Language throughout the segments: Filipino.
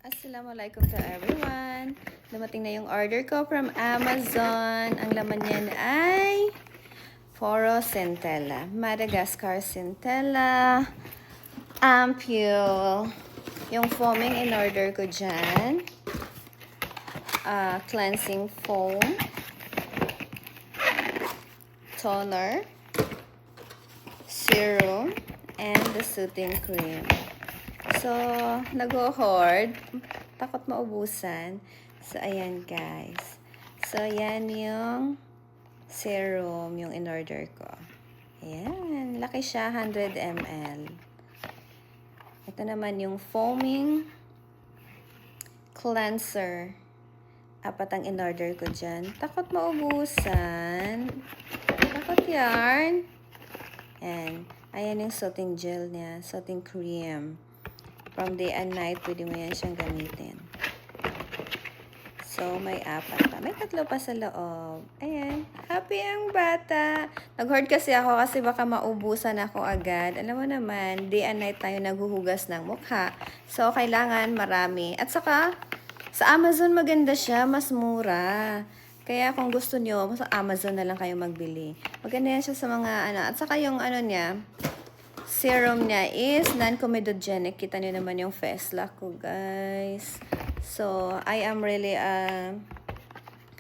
Assalamualaikum to everyone. Dumating na yung order ko from Amazon. Ang laman niyan ay Foro Centella, Madagascar Centella, Ampule. Yung foaming in order ko dyan. Cleansing foam. Toner. Serum. And the soothing cream. So, nag-hoard. Takot maubusan. So, ayan guys. So, yan yung serum, yung in-order ko. Ayan. Laki siya, 100 ml. Ito naman yung foaming cleanser. Apat ang in-order ko dyan. Takot maubusan. Takot yarn. And, ayan yung soothing gel niya. Soothing cream. From day and night, pwede mo yan siyang gamitin. So, may apat pa. May tatlo pa sa loob. Ayan. Happy ang bata. Nag-hoard kasi ako kasi baka maubusan ako agad. Alam mo naman, day and night tayo naghuhugas ng mukha. So, kailangan marami. At saka, sa Amazon maganda siya. Mas mura. Kaya kung gusto nyo, sa Amazon na lang kayo magbili. Maganda yan siya sa mga ano. At saka yung ano niya, serum niya is non-comedogenic. Kita niyo naman yung face lock ko, guys. So, I am really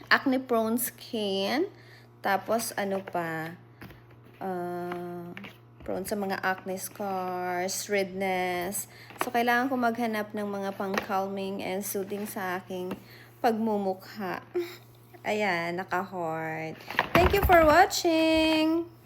acne-prone skin. Tapos, ano pa, prone sa mga acne scars, redness. So, kailangan ko maghanap ng mga pang-calming and soothing sa aking pagmumukha. Ayan, naka-hoard. Thank you for watching!